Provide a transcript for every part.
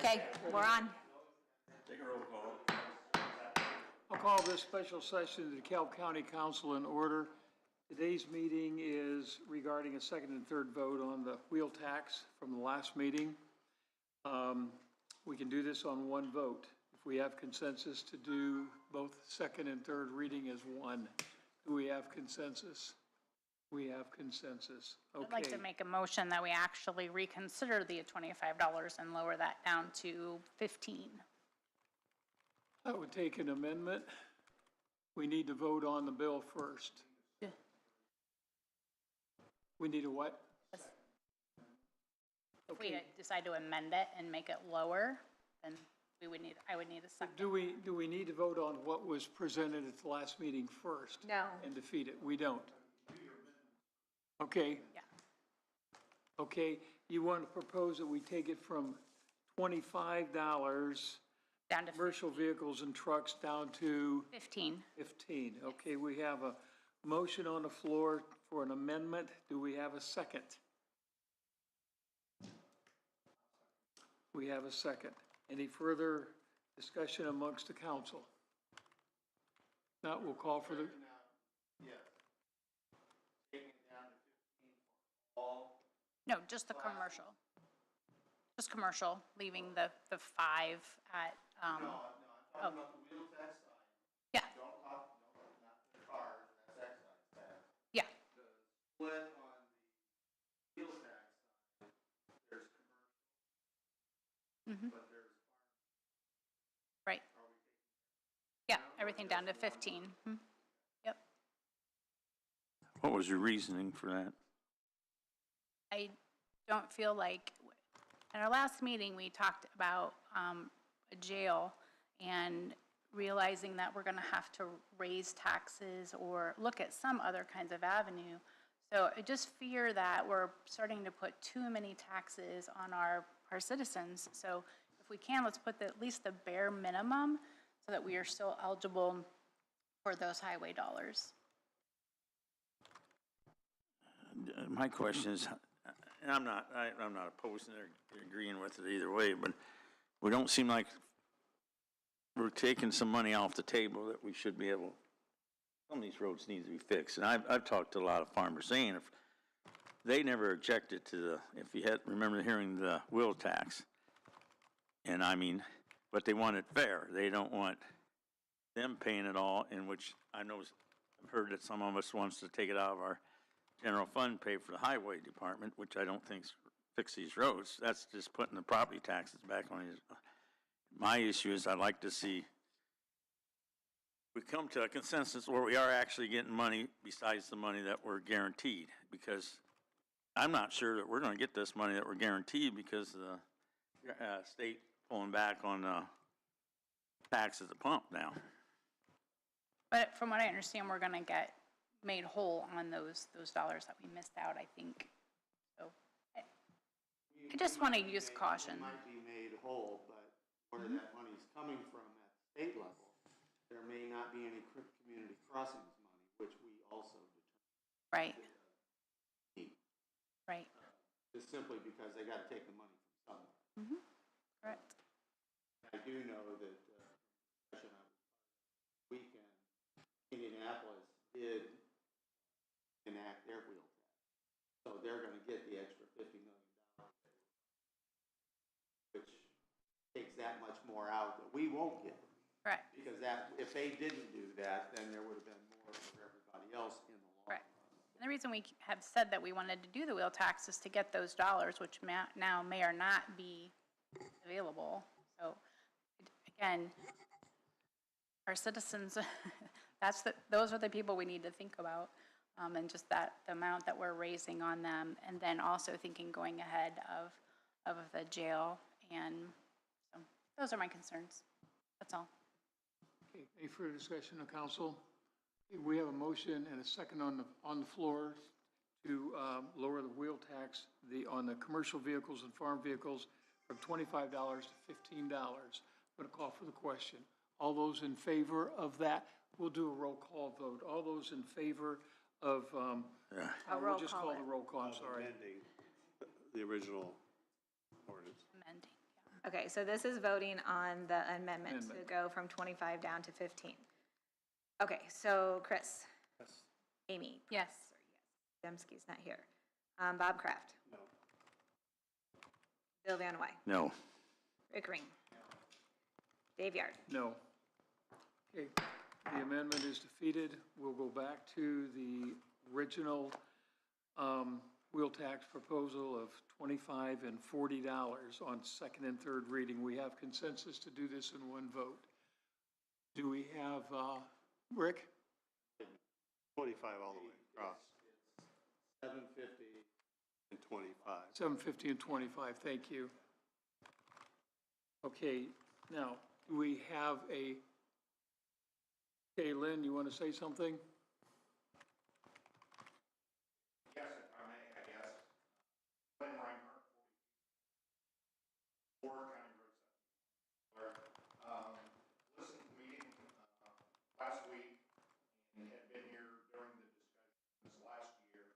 Okay, we're on. Take a roll call. I'll call this special session of the DeKalb County Council in order. Today's meeting is regarding a second and third vote on the wheel tax from the last meeting. We can do this on one vote. If we have consensus to do both second and third reading as one. Do we have consensus? We have consensus. Okay. I'd like to make a motion that we actually reconsider the $25 and lower that down to $15. That would take an amendment. We need to vote on the bill first. Yeah. We need a what? If we decide to amend it and make it lower, then I would need a second. Do we need to vote on what was presented at the last meeting first? No. And defeat it? We don't. Okay. Yeah. Okay, you want to propose that we take it from $25 Down to commercial vehicles and trucks down to 15. 15. Okay, we have a motion on the floor for an amendment. Do we have a second? We have a second. Any further discussion amongst the council? Not, we'll call for the. No, just the commercial. Just commercial, leaving the 5 at, No, I'm talking about the wheel tax side. Yeah. Don't talk, not the cars, that's excise tax. Yeah. The split on the wheel tax side, there's commercial, but there's farm. Right. Are we taking? Yeah, everything down to 15. Yep. What was your reasoning for that? I don't feel like, at our last meeting, we talked about a jail and realizing that we're going to have to raise taxes or look at some other kinds of avenue. So I just fear that we're starting to put too many taxes on our citizens. So if we can, let's put at least the bare minimum so that we are still eligible for those highway dollars. My question is, and I'm not opposed to agreeing with it either way, but we don't seem like we're taking some money off the table that we should be able, some of these roads need to be fixed. And I've talked to a lot of farmers saying if they never objected to the, if you had, remember hearing the wheel tax, and I mean, but they want it fair. They don't want them paying it all, in which I know, I've heard that some of us wants to take it out of our general fund, pay for the highway department, which I don't think fix these roads. That's just putting the property taxes back on these. My issue is I'd like to see we come to a consensus where we are actually getting money besides the money that we're guaranteed, because I'm not sure that we're going to get this money that we're guaranteed because of the state pulling back on the tax at the pump now. But from what I understand, we're going to get made whole on those dollars that we missed out, I think. So I just want to use caution. It might be made whole, but where that money's coming from at the state level, there may not be any community crossings money, which we also determine. Right. Need. Right. Just simply because they got to take the money from somewhere. Correct. I do know that discussion I was part of weekend, Indianapolis did enact their wheel tax, so they're going to get the extra $50 million, which takes that much more out that we won't get. Right. Because that, if they didn't do that, then there would have been more for everybody else in the long run. And the reason we have said that we wanted to do the wheel tax is to get those dollars, which now may or not be available. So again, our citizens, those are the people we need to think about, and just that the amount that we're raising on them, and then also thinking going ahead of the jail. And so those are my concerns. That's all. Okay, any further discussion of council? We have a motion and a second on the floor to lower the wheel tax on the commercial vehicles and farm vehicles from $25 to $15. I'm going to call for the question. All those in favor of that, we'll do a roll call vote. All those in favor of, we'll just call the roll call, I'm sorry. Amending the original ordinance. Amending, Okay, so this is voting on the amendment to Amendment. go from 25 down to 15. Okay, so Chris? Yes. Amy? Yes. Dembski's not here. Bob Kraft? No. Bill Van Wy? No. Rick Ring? Dave Yard? No. Okay, the amendment is defeated. We'll go back to the original wheel tax proposal of $25 and $40 on second and third reading. We have consensus to do this in one vote. Do we have, Rick? 25 all the way across, 750. and 25. 750 and 25, thank you. Okay, now, do we have a, okay, Lynn, you want to say something? Yes, if I may, I guess. Lynn Reinhardt, 44 County Road 7. Listened to the meeting last week and had been here during the discussions last year.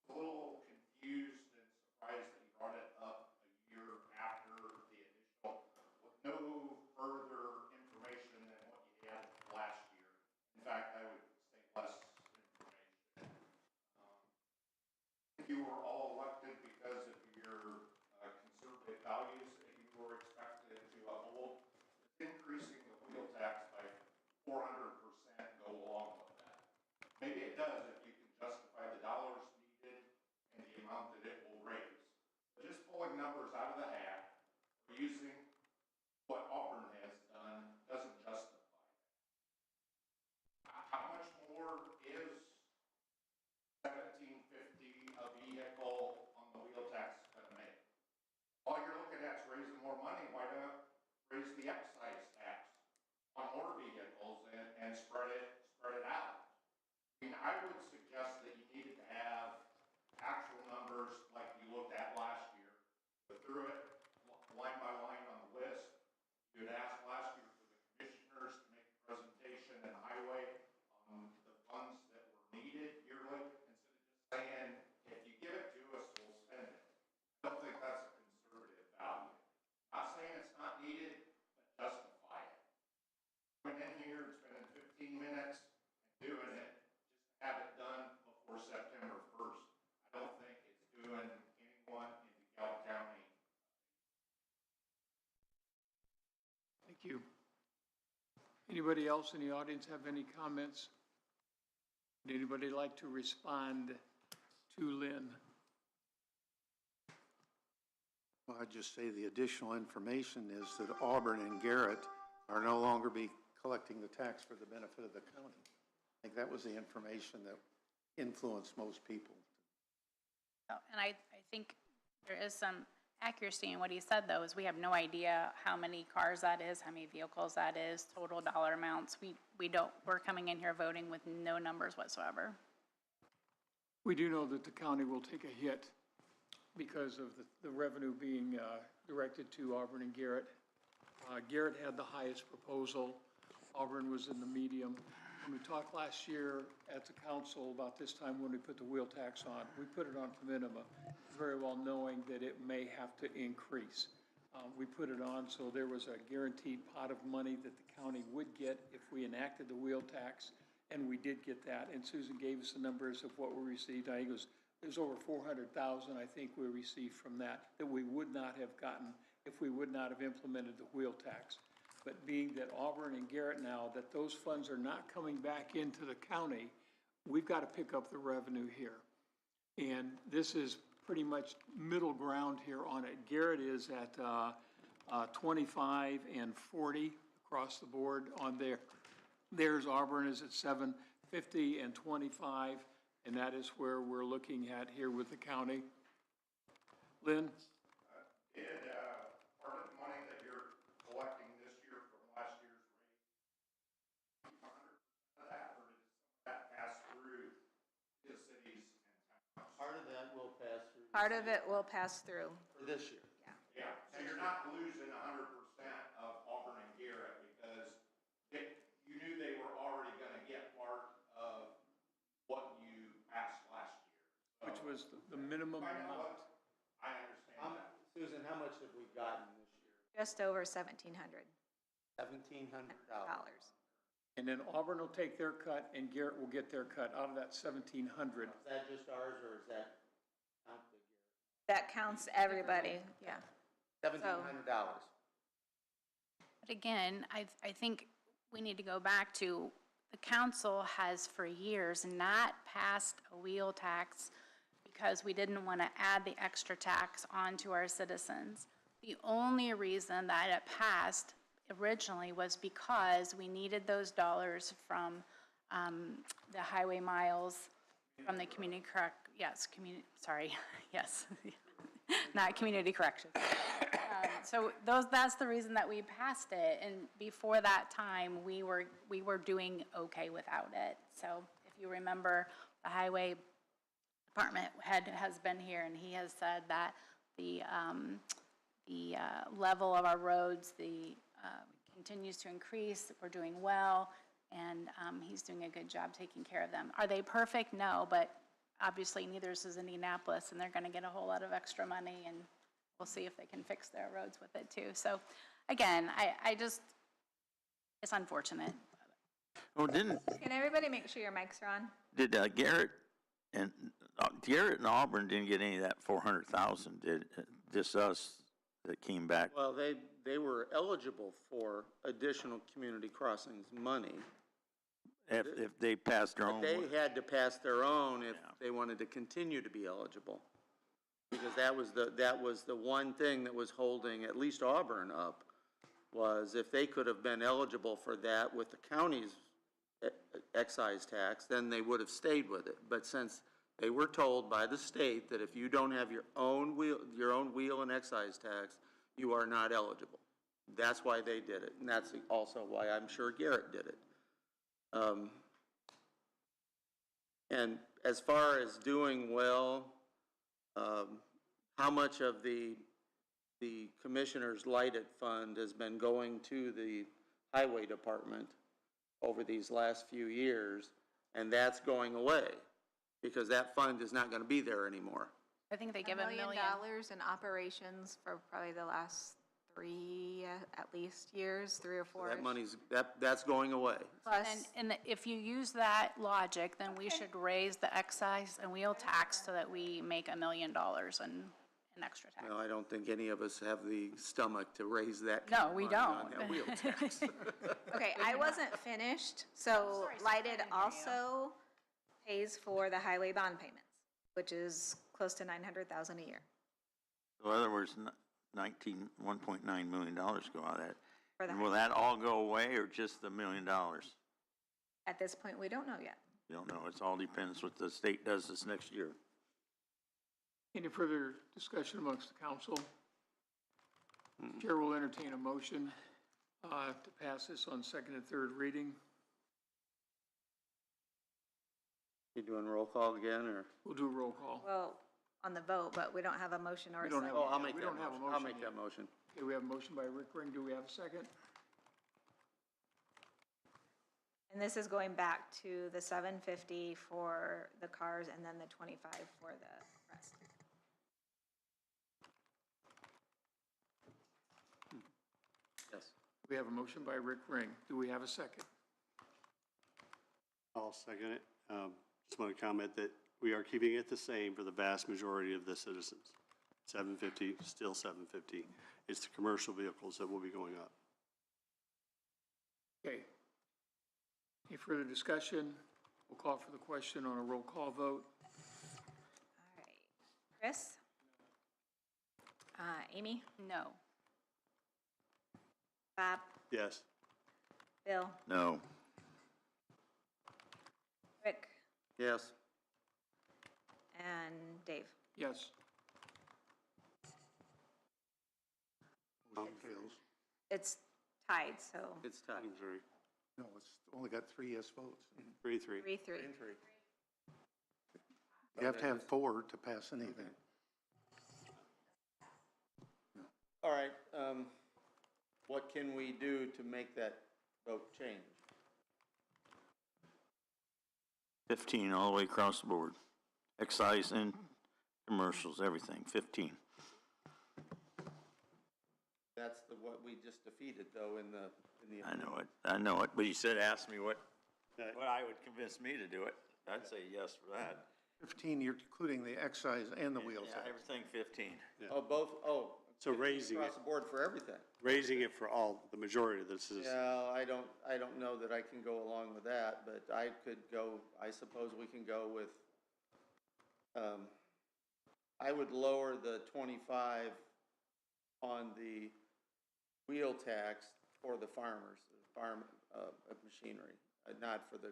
A little confused and surprised that you brought it up a year after the initial, with no further information than what you had last year. In fact, I would say less information. You were all elected because of your conservative values that you were expected to uphold. Increasing the wheel tax by 400% go along with that. Maybe it does if you can justify the dollars needed and the amount that it will raise. But just pulling numbers out of the hat or using what Auburn has done doesn't justify that. How much more is $17.50 a vehicle on the wheel tax gonna make? All you're looking at is raising more money. Why not raise the excise tax on more vehicles and spread it out? I mean, I would suggest that you needed to have actual numbers like you looked at last year. Go through it line by line on the list. You had asked last year for the commissioners to make a presentation in highway on the funds that were needed yearly, instead of just saying, if you give it to us, we'll spend it. I don't think that's a conservative value. Not saying it's not needed, but justify it. Coming in here and spending 15 minutes and doing it, just to have it done before September 1st, I don't think it's doing anyone in DeKalb County. Thank you. Anybody else in the audience have any comments? Would anybody like to respond to Lynn? Well, I'd just say the additional information is that Auburn and Garrett are no longer be collecting the tax for the benefit of the county. I think that was the information that influenced most people. And I think there is some accuracy in what he said, though, is we have no idea how many cars that is, how many vehicles that is, total dollar amounts. We're coming in here voting with no numbers whatsoever. We do know that the county will take a hit because of the revenue being directed to Auburn and Garrett. Garrett had the highest proposal. Auburn was in the medium. When we talked last year at the council about this time when we put the wheel tax on, we put it on to minimum, very well knowing that it may have to increase. We put it on so there was a guaranteed pot of money that the county would get if we enacted the wheel tax, and we did get that. And Susan gave us the numbers of what we received. I think it was over 400,000, I think we received from that we would not have gotten if we would not have implemented the wheel tax. But being that Auburn and Garrett now, that those funds are not coming back into the county, we've got to pick up the revenue here. And this is pretty much middle ground here on it. Garrett is at 25 and 40 across the board on there. There's Auburn is at 750 and 25, and that is where we're looking at here with the county. Lynn? Did part of the money that you're collecting this year from last year's rate, 100% of that, or did some of that pass through the cities and towns? Part of that will pass through. Part of it will pass through. For this year. Yeah, so you're not losing 100% of Auburn and Garrett because you knew they were already gonna get part of what you passed last year. So Which was the minimum I know amount. what, I understand that. Susan, how much have we gotten this year? Just over $1,700. $1,700. And then Auburn will take their cut and Garrett will get their cut out of that 1,700. Is that just ours, or is that count the That counts everybody, yeah. $1,700? But again, I think we need to go back to, the council has for years not passed a wheel tax because we didn't want to add the extra tax onto our citizens. The only reason that it passed originally was because we needed those dollars from the highway miles, from the community not community corrections. So that's the reason that we passed it, and before that time, we were doing okay without it. So if you remember, the highway department head has been here, and he has said that the level of our roads, continues to increase, we're doing well, and he's doing a good job taking care of them. Are they perfect? No, but obviously neither is Indianapolis, and they're gonna get a whole lot of extra money, and we'll see if they can fix their roads with it too. So, again, it's unfortunate. Well, Can everybody make sure your mics are on? did Garrett and Auburn didn't get any of that 400,000, did just us that came back? Well, they were eligible for additional community crossings money. If they passed their own. They had to pass their own if Yeah. they wanted to continue to be eligible. Because that was the one thing that was holding at least Auburn up, was if they could have been eligible for that with the county's excise tax, then they would have stayed with it. But since they were told by the state that if you don't have your own wheel and excise tax, you are not eligible. That's why they did it, and that's also why I'm sure Garrett did it. And as far as doing well, how much of the Commissioner's Lighted Fund has been going to the Highway Department over these last few years, and that's going away, because that fund is not going to be there anymore. I think they give $1 million. in operations for probably the last 3, at least, years, 3 or 4. That money's, that's going away. Plus, And if you use that logic, then we should raise the excise and wheel tax so that we make $1 million in extra tax. No, I don't think any of us have the stomach to raise that. No, we money on don't. that wheel tax. okay, I wasn't finished, so Lighted also pays for the highway bond payments, which is close to $900,000 a year. So in other words, $1.9 million go out of that. For the And will that all go away, or just the $1 million? At this point, we don't know yet. You don't know, it all depends what the state does this next year. Any further discussion amongst the council? Chair will entertain a motion to pass this on second and third reading. You doing roll call again, or? We'll do a roll call. Well, on the vote, but we don't have a motion or a We don't second. have- Oh, I'll make we that don't have a motion. I'll motion make yet. that motion. Okay, we have a motion by Rick Ring. Do we have a second? And this is going back to the $750 for the cars and then the $25 for the rest. Yes. We have a motion by Rick Ring. Do we have a second? I'll second it. Just want to comment that we are keeping it the same for the vast majority of the citizens. 750, still 750. It's the commercial vehicles that will be going up. Okay. Any further discussion? We'll call for the question on a roll call vote. All right. Chris? Amy? No. Bob? Yes. Bill? No. Rick? Yes. And Dave? Yes. Motion fails. It's tied, so It's tied. Missouri. No, it's only got 3 yes votes. 3-3. 3-3. You have to have 4 to pass anything. All right, what can we do to make that vote change? 15 all the way across the board. Excise and commercials, everything, 15. That's what we just defeated, though, in the. I know it, but you said, ask me what I would convince me to do it. I'd say yes for that. 15, you're including the excise and the wheel Yeah, tax. everything 15. Oh, both, oh. So raising Across it, the board for everything. raising it for all, the majority of the citizens. Yeah, I don't know that I can go along with that, but I could go, I suppose we can go with, I would lower the 25 on the wheel tax for the farmers, farm, machinery, not for the,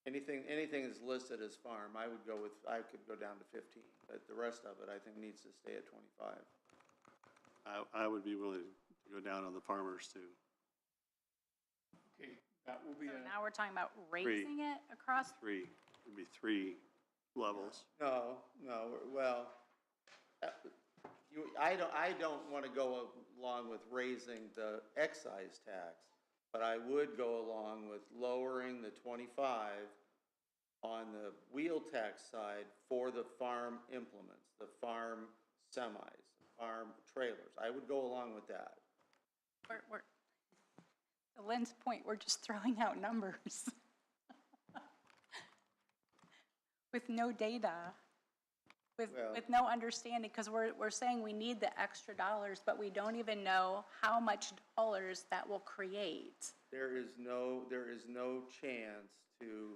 anything is listed as farm, I could go down to 15, but the rest of it, I think, needs to stay at 25. I would be willing to go down on the farmers too. Okay, that will be So a, now we're talking about raising it across, It'd be 3 levels. No, well, I don't want to go along with raising the excise tax, but I would go along with lowering the 25 on the wheel tax side for the farm implements, the farm semis, farm trailers. I would go along with that. we're, to Lynn's point, we're just throwing out numbers. With no data, with no understanding, because we're saying we need the extra dollars, but we don't even know how much dollars that will create. There is no chance to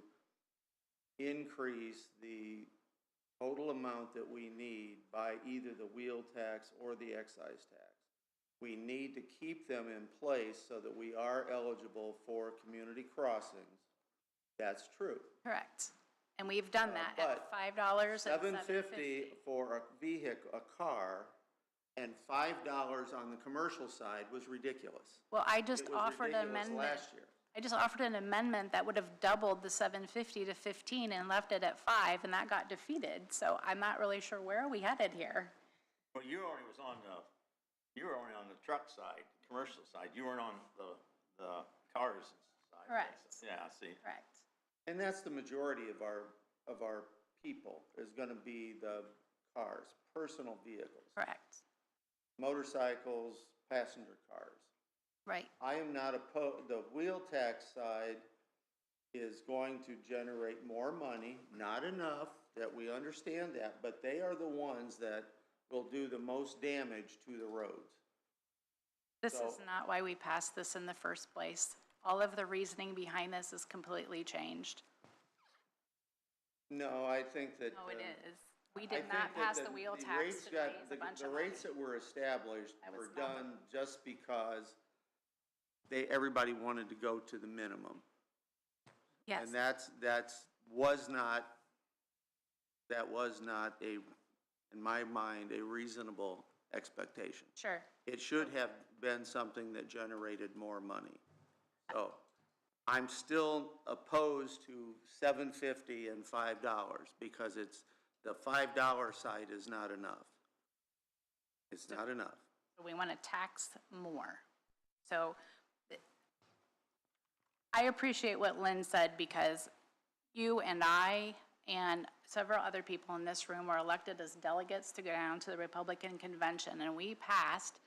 increase the total amount that we need by either the wheel tax or the excise tax. We need to keep them in place so that we are eligible for community crossings. That's true. Correct. And we've done that at but $5 and $7.50 for a vehicle, a car, and $5 on the commercial side was ridiculous. Well, I just It was offered an ridiculous amendment. last year. I just offered an amendment that would have doubled the $7.50 to $15 and left it at $5, and that got defeated. So I'm not really sure where we headed here. Well, you were only on the truck side, commercial side. You weren't on the cars side. Correct. Yeah, see. Correct. And that's the majority of our people, is gonna be the cars, personal vehicles, Correct. motorcycles, passenger cars. Right. I am not opposed, the wheel tax side is going to generate more money, not enough, that we understand that, but they are the ones that will do the most damage to the roads. This So- is not why we passed this in the first place. All of the reasoning behind this is completely changed. No, I think that. No, it is. We I did think not that pass the wheel tax rates to got- raise a bunch The of rates money. that were established That were was not- done just because everybody wanted to go to the minimum. Yes. And that was not in my mind, a reasonable expectation. Sure. It should have been something that generated more money. So I'm still opposed to $7.50 and $5 because the $5 side is not enough. It's not enough. We want to tax more. So I appreciate what Lynn said, because you and I and several other people in this room were elected as delegates to go down to the Republican convention, and we passed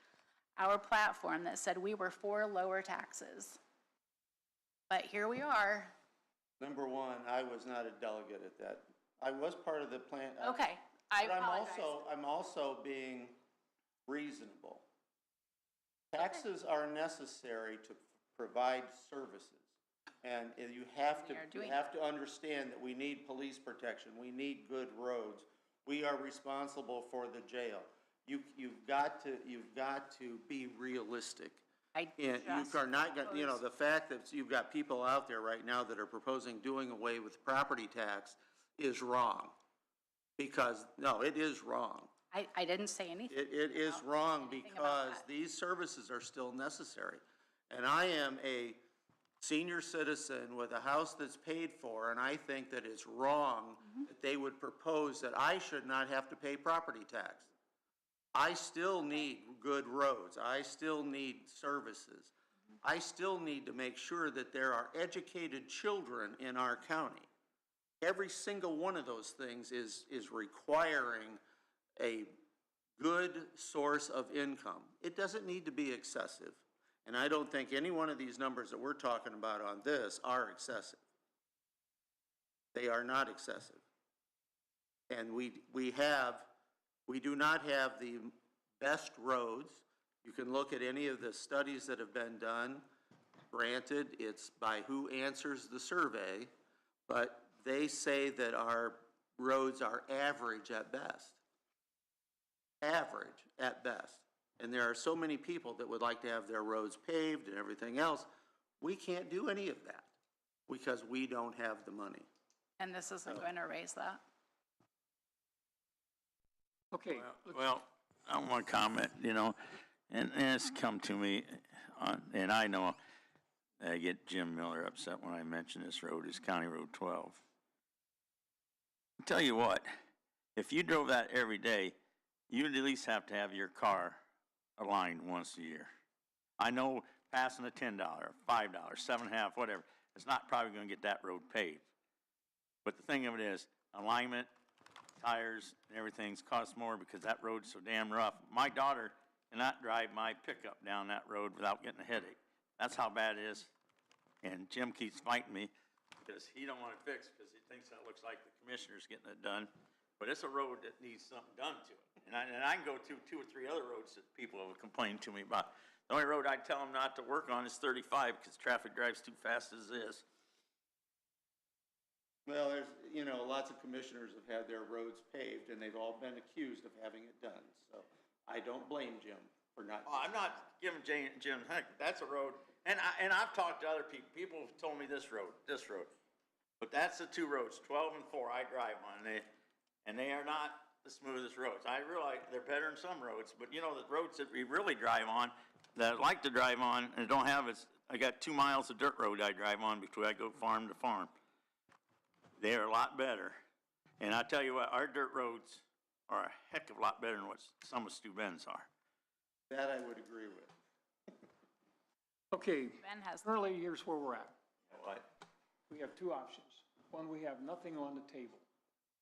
our platform that said we were for lower taxes. But here we are. Number one, I was not a delegate at that. I was part of the plan. Okay, I But apologize. I'm also being reasonable. Taxes are necessary to provide services. And you have We are doing to understand that we need police protection, we need good roads. We are responsible for the jail. You've got to be realistic. I And you just are not, the proposed- fact that you've got people out there right now that are proposing doing away with property tax is wrong. Because, no, it is wrong. I didn't say anything. It is about wrong anything about because that. these services are still necessary. And I am a senior citizen with a house that's paid for, and I think that it's wrong that they would propose that I should not have to pay property tax. I still need good roads. I still need services. I still need to make sure that there are educated children in our county. Every single one of those things is requiring a good source of income. It doesn't need to be excessive. And I don't think any one of these numbers that we're talking about on this are excessive. They are not excessive. And we do not have the best roads. You can look at any of the studies that have been done. Granted, it's by who answers the survey, but they say that our roads are average at best. Average at best. And there are so many people that would like to have their roads paved and everything else. We can't do any of that because we don't have the money. And this isn't going to raise that? Okay, Well, I want to comment, you know, and it's come to me, and I know I get Jim Miller upset when I mention this road, is County Road 12. I'll tell you what, if you drove that every day, you'd at least have to have your car aligned once a year. I know passing a $10, $5, $7.50, whatever, it's not probably going to get that road paved. But the thing of it is, alignment, tires, and everything's cost more because that road's so damn rough. My daughter cannot drive my pickup down that road without getting a headache. That's how bad it is. And Jim keeps fighting me because he don't want it fixed because he thinks that looks like the commissioner's getting it done. But it's a road that needs something done to it. And I can go to 2 or 3 other roads that people have complained to me about. The only road I tell them not to work on is 35 because traffic drives too fast as it is. Well, there's, you know, lots of commissioners have had their roads paved and they've all been accused of having it done. So I don't blame Jim for not. Oh, I'm not giving Jim heck. That's a road, and I've talked to other people. People have told me this road, but that's the 2 roads, 12 and 4. I drive on and they are not the smoothest roads. I realize they're better than some roads, but you know the roads that we really drive on, that I like to drive on, and don't have is I got 2 miles of dirt road I drive on between I go farm to farm. They are a lot better, and I tell you what, our dirt roads are a heck of a lot better than what some of Stu Ben's are. That I would agree with. okay, Ben has, currently, here's where we're at. What? We have 2 options. One, we have nothing on the table.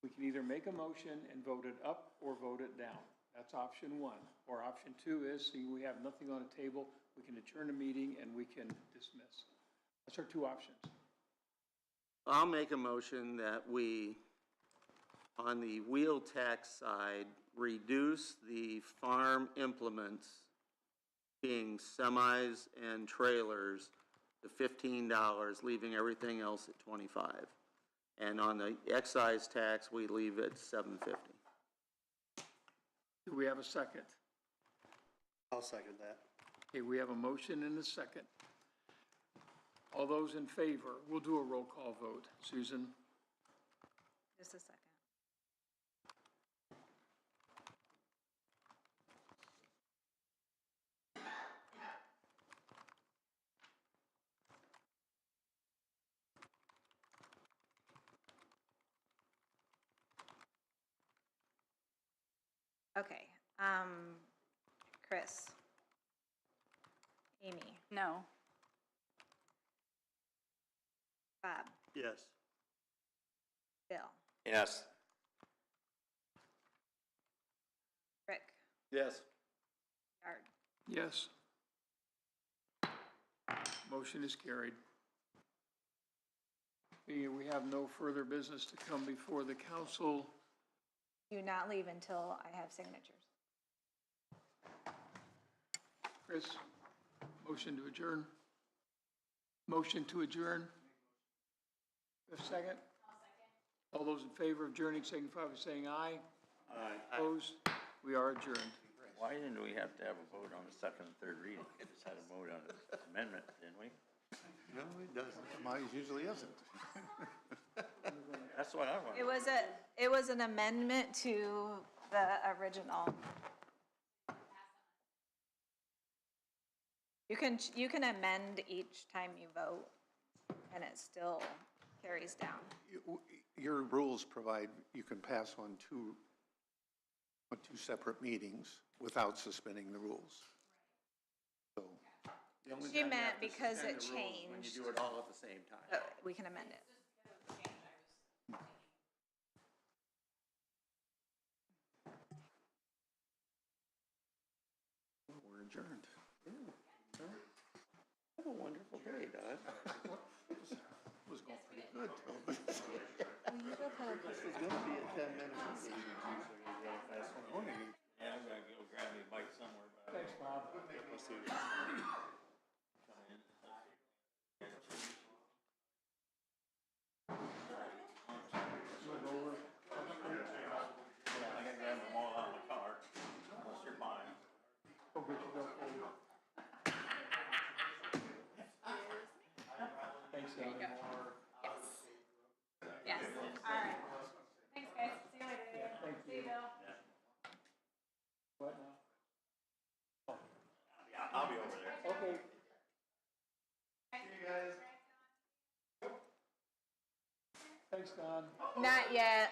We can either make a motion and vote it up or vote it down. That's option 1. Or option 2 is, see, we have nothing on the table, we can adjourn the meeting and we can dismiss. That's our 2 options. I'll make a motion that we, on the wheel tax side, reduce the farm implements, being semis and trailers, to $15, leaving everything else at $25. And on the excise tax, we leave it $7.50. Do we have a second? I'll second that. Okay, we have a motion and a second. All those in favor, we'll do a roll call vote. Susan? Just a second. Okay, Chris? Amy? no. Bob? Yes. Bill? Yes. Rick? Yes. Yard? Yes. Motion is carried. We have no further business to come before the council. Do not leave until I have signatures. Chris, motion to adjourn? Motion to adjourn? A second? I'll second. All those in favor of adjourning signify by saying aye. Aye. Opposed? We are adjourned. Why didn't we have to have a vote on the second and third reading? We just had a vote on the amendment, didn't we? No, it doesn't. Mine usually isn't. That's what I wanted. It was an amendment to the original. You can amend each time you vote, and it still carries down. Your rules provide you can pass on two separate meetings without suspending the rules. So, The only She time you meant have to because suspend it the rules is when changed. you do it all at the same time. So we can amend it. adjourned. Have a wonderful day, Don. Was going pretty good till this. This is gonna be a 10-minute meeting. Yeah, I'm gonna go grab me a bite somewhere, but. Thanks, Bob. I can grab them all out of the car, unless you're buying. Go get your bill for you. Thanks, Don. Yes, all right. Thanks, guys, see you later. Thank See you, Bill. What now? Yeah, I'll be over there. Okay. Thanks, Don. Not yet.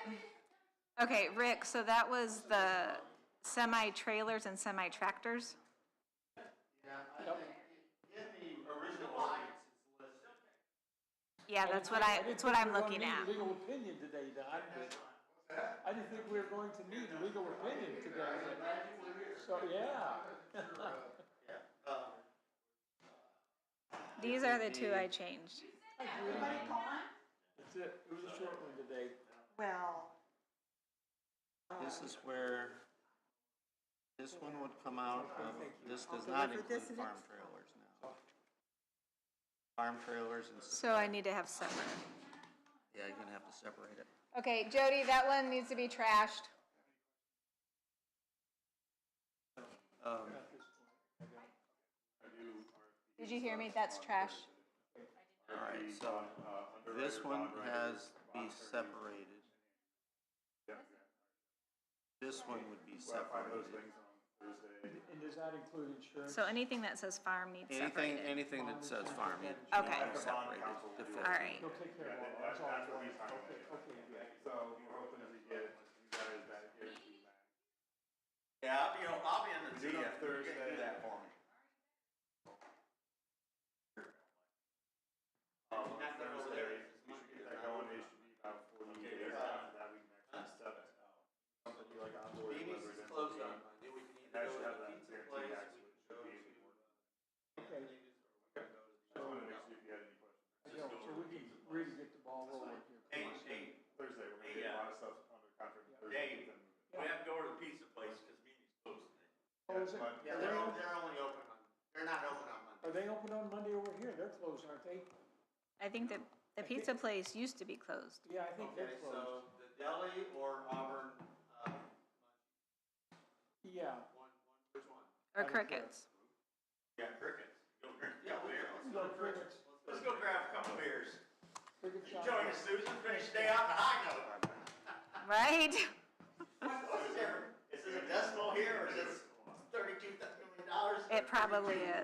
Okay, Rick, so that was the semi-trailers and semi-tractors? Yeah, that's what I'm looking at. Legal opinion today, Don. I didn't think we were going to need legal opinion today. So, yeah. These are the two I changed. That's it. It was a short one today. Well. This is where, this one would come out of, this does not include farm trailers now. Farm trailers and, So I need to have separate. yeah, you're gonna have to separate it. Okay, Jody, that one needs to be trashed. Did you hear me? That's trash. All right, so this one has to be separated. This one would be separated. And does that include insurance? So anything that says farm needs separated. Anything that says farm, it Okay. needs to be separated to fit. All right. He'll take care of all that. That's all. Okay, good. So we're hoping to get you guys back here. Yeah, I'll be in the Do it on TF. Thursday. Do that for me. Thursday, we should get that going, it should be about 40 days after that, we can actually set it out. Something you like onboard. Phoenix is closed on Monday, we can I either should go have to that the pizza guaranteed place, actually, we should can be go able to work. Okay, Just wanted to make sure if you had any questions. so we can really get the ball rolling here. Thursday, we're gonna Hey, get a lot of stuff under contract Thursday. Dave, then move it. we have to go to the pizza place because meeting's closed today. Oh, is it? Yeah, they're only open on, they're not open on Monday. Are they open on Monday over here? They're closed, aren't they? I think that the pizza place used to be closed. Yeah, I think Okay, they're closed. so the deli or Auburn, Yeah. which one? Or crickets. Yeah, crickets. Go drink a Yeah, couple beers. You go to Crickets. Let's go grab a couple beers. Cricket shop. Join us, Susan. Finish the day off on a high note. Right? What's the difference? Is it a decimal here or is it $32 million? It probably is.